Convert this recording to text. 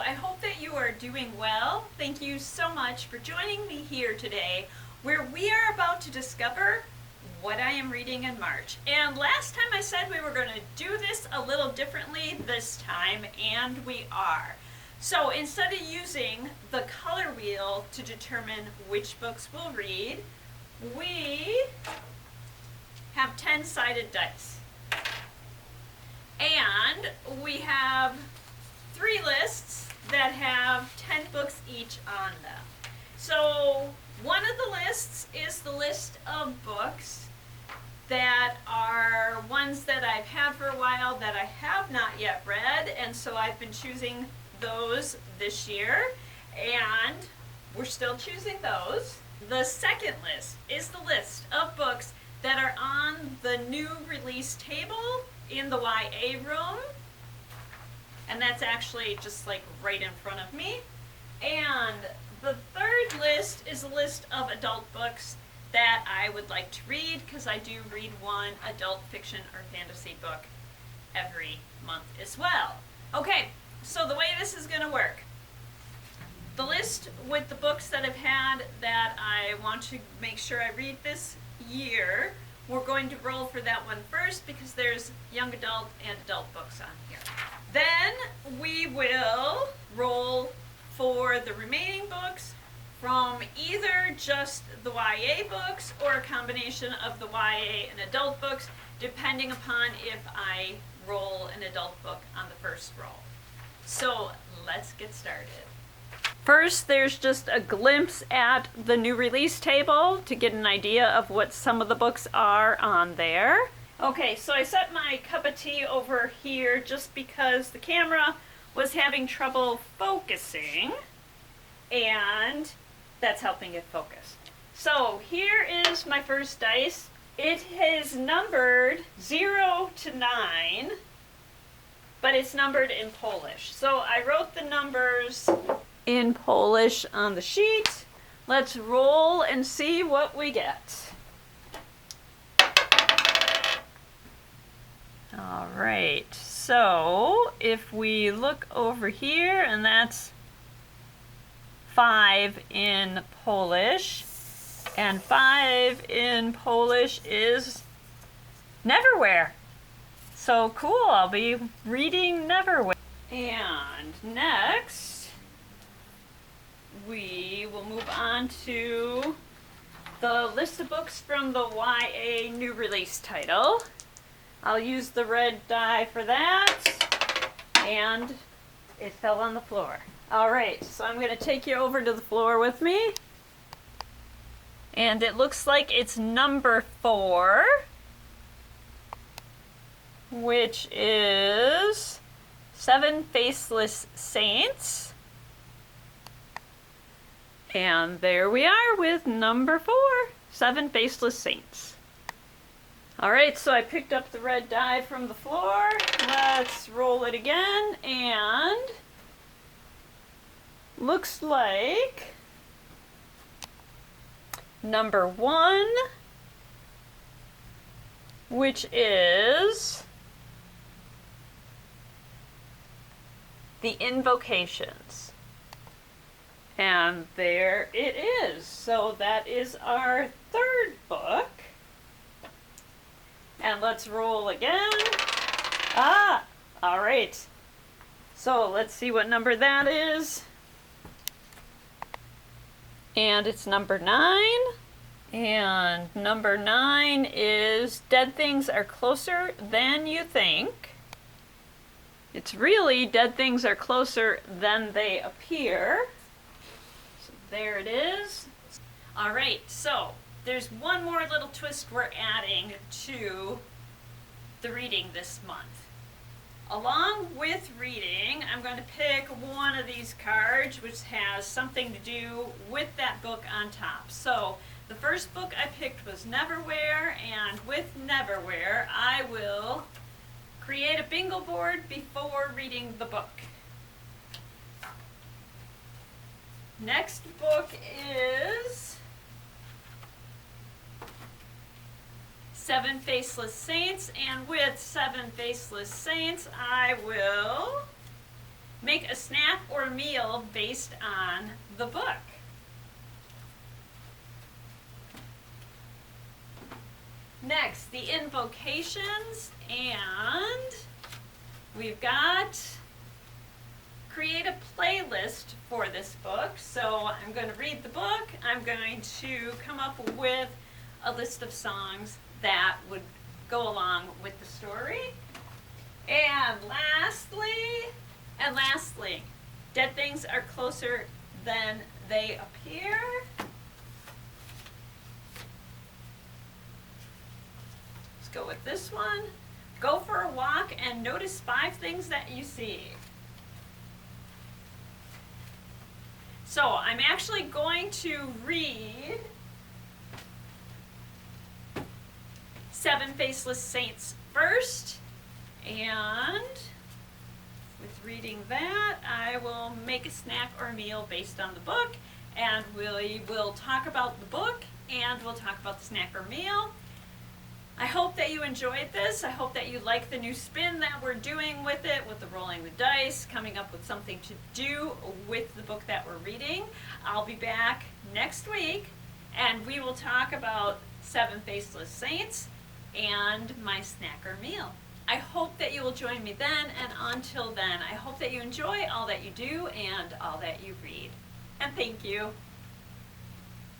I hope that you are doing well. Thank you so much for joining me here today, where we are about to discover what I am reading in March. And last time I said we were going to do this a little differently this time, and we are. So instead of using the color wheel to determine which books we'll read, we have 10-sided dice. And we have 3 lists that have 10 books each on them. So one of the lists is the list of books that are ones that I've had for a while that I have not yet read, and so I've been choosing those this year, and we're still choosing those. The second list is the list of books that are on the new release table in the YA room, and that's actually just like right in front of me. And the third list is a list of adult books that I would like to read, because I do read one adult fiction or fantasy book every month as well. Okay, so the way this is going to work, the list with the books that I've had that I want to make sure I read this year, we're going to roll for that one first because there's young adult and adult books on here. Then we will roll for the remaining books from either just the YA books or a combination of the YA and adult books, depending upon if I roll an adult book on the first roll. So let's get started. First, there's just a glimpse at the new release table to get an idea of what some of the books are on there. Okay, so I set my cup of tea over here just because the camera was having trouble focusing, and that's helping it focus. So here is my first dice. It is numbered 0 to 9, but it's numbered in Polish. So I wrote the numbers in Polish on the sheet. Let's roll and see what we get. All right, so if we look over here, and that's 5 in Polish, and 5 in Polish is Neverwhere. So cool, I'll be reading Neverwhere. And next, we will move on to the list of books from the YA new release title. I'll use the red die for that, and it fell on the floor. All right, so I'm going to take you over to the floor with me, and it looks like it's number 4, which is 7 Faceless Saints. And there we are with number 4, 7 Faceless Saints. All right, so I picked up the red die from the floor. Let's roll it again, and looks like number 1, which is the Invocations. And there it is. So that is our third book. And let's roll again. All right. So let's see what number that is. And it's number 9. And number 9 is Dead Things Are Closer Than You Think. It's really Dead Things Are Closer Than They Appear. There it is. All right, so there's one more little twist we're adding to the reading this month. Along with reading, I'm going to pick one of these cards which has something to do with that book on top. So the first book I picked was Neverwhere, and with Neverwhere, I will create a bingo board before reading the book. Next book is 7 Faceless Saints, and with 7 Faceless Saints, I will make make a snack or meal based on the book. Next, the invocations, and we've got create a playlist for this book. So I'm going to read the book. I'm going to come up with a list of songs that would go along with the story. And lastly, dead things are closer than they appear. Let's go with this one. Go for a walk and notice 5 things that you see. So I'm actually going to read 7 Faceless Saints first, and with reading that, I will make a snack or meal based on the book, and we will talk about the book, and we'll talk about the snack or meal. I hope that you enjoyed this. I hope that you like the new spin that we're doing with it, with the rolling the dice, coming up with something to do with the book that we're reading. I'll be back next week, and we will talk about 7 Faceless Saints and my snack or meal. I hope that you will join me then, and until then, I hope that you enjoy all that you do and all that you read. And thank you.